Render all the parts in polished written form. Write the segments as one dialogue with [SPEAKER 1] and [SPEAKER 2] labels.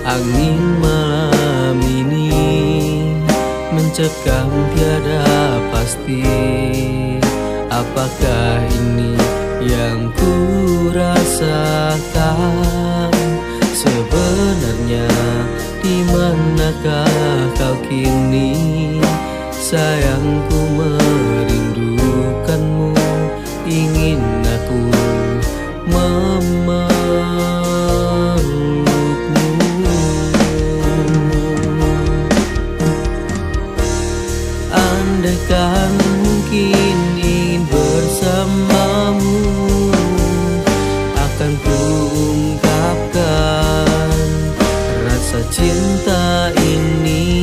[SPEAKER 1] Angin malam ini mencekam tiada pasti. Apakah ini yang ku rasakan? Sebenarnya di manakah kau kini? Sayangku merindukanmu, ingin aku memelukmu. Andaikan mungkin ingin bersamamu, akan ku ungkapkan rasa cinta ini.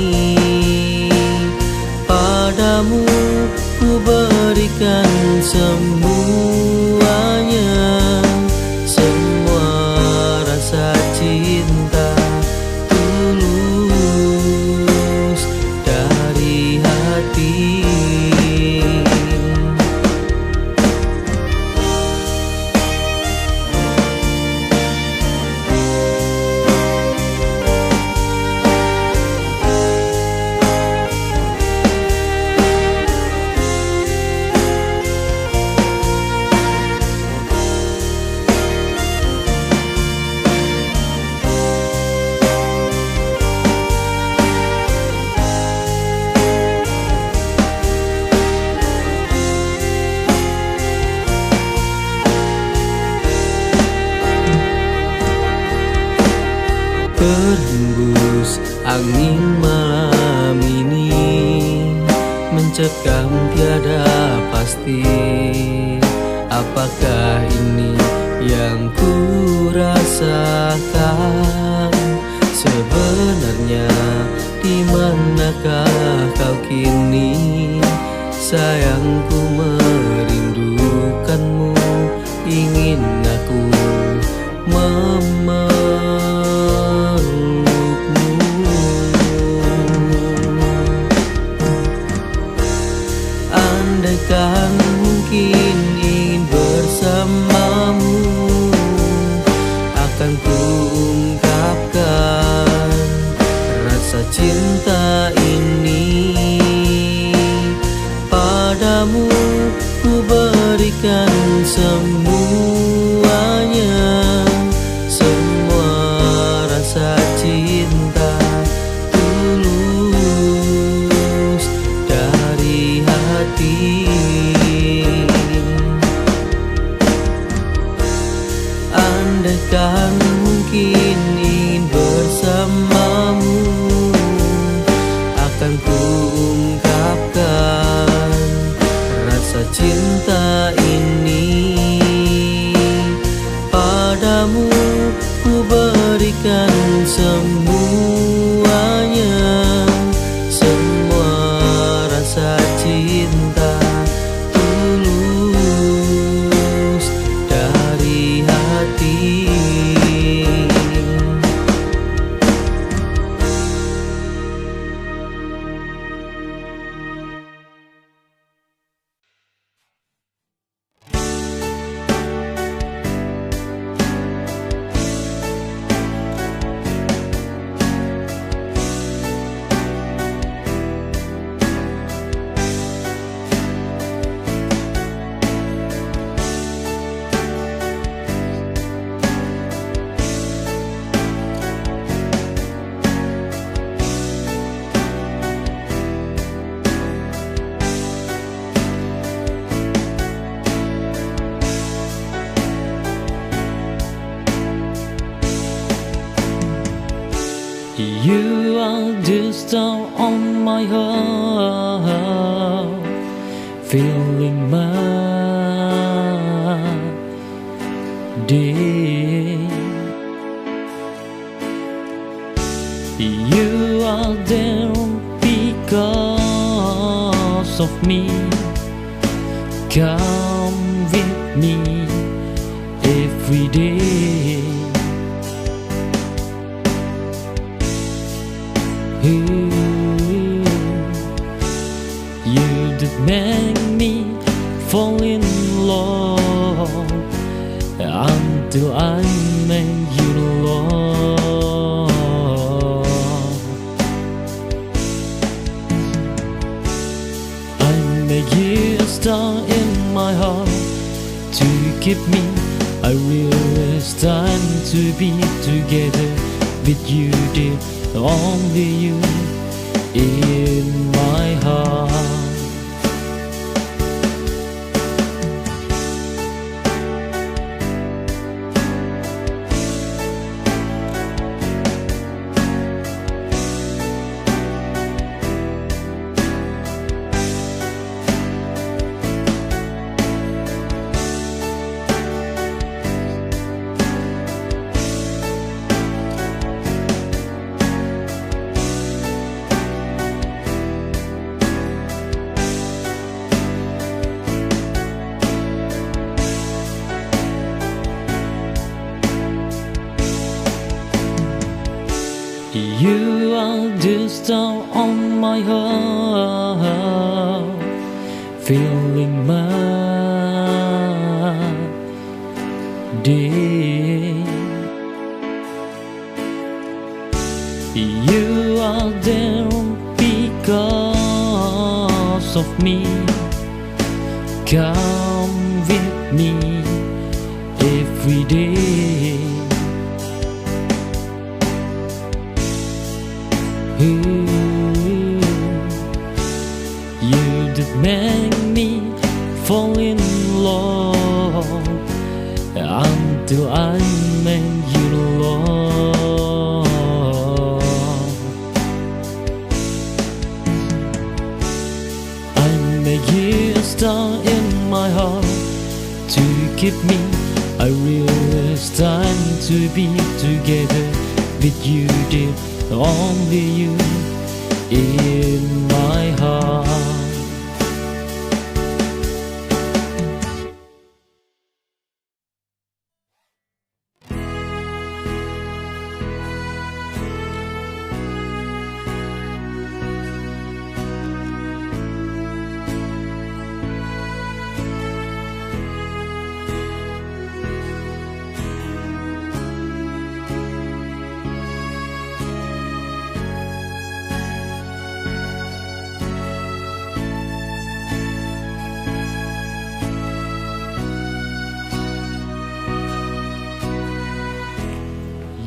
[SPEAKER 1] Padamu ku berikan semuanya, semua rasa cinta tulus dari hati. Berhembus angin malam ini mencekam tiada pasti. Apakah ini yang ku rasakan? Sebenarnya di manakah kau kini? Sayangku merindukanmu, ingin aku memelukmu. Andaikan mungkin ingin bersamamu, akan ku ungkapkan rasa cinta ini. Padamu ku berikan semuanya, semua rasa cinta tulus dari hati. Andaikan mungkin ingin bersamamu, akan ku ungkapkan rasa cinta ini. Padamu ku berikan semuanya, semua rasa cinta tulus dari hati.
[SPEAKER 2] You are the star on my heart, filling my day. You are there because of me. Come with me every day. You that make me fall in love until I make you love. make you a star in my heart to keep me. I realize time to be together with you, dear, only you in my heart. You are the star on my heart, filling my day. You are there because of me. Come with me every day. You that make me fall in love until I make you love. I make you a star in my heart to keep me. I realize time to be together with you, dear, only you in my heart.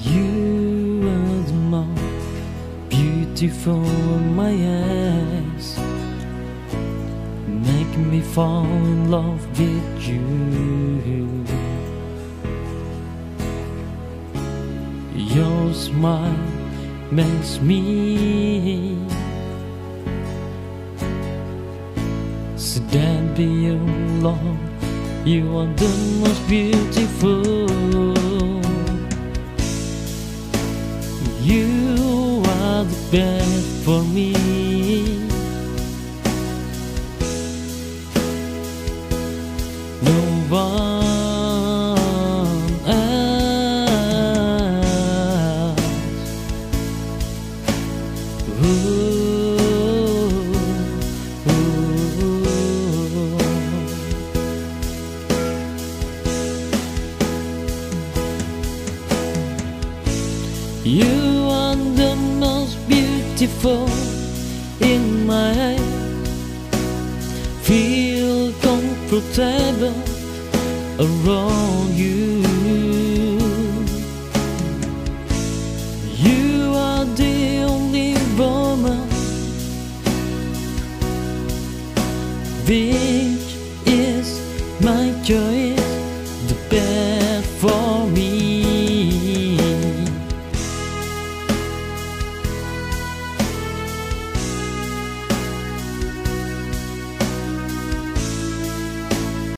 [SPEAKER 2] You are the most beautiful in my eyes, make me fall in love with you. Your smile makes me stand beyond love. You are the most beautiful. You are the best for me. No one else. You are the most beautiful in my eyes. Feel comfortable around you. You are the only woman which is my joy.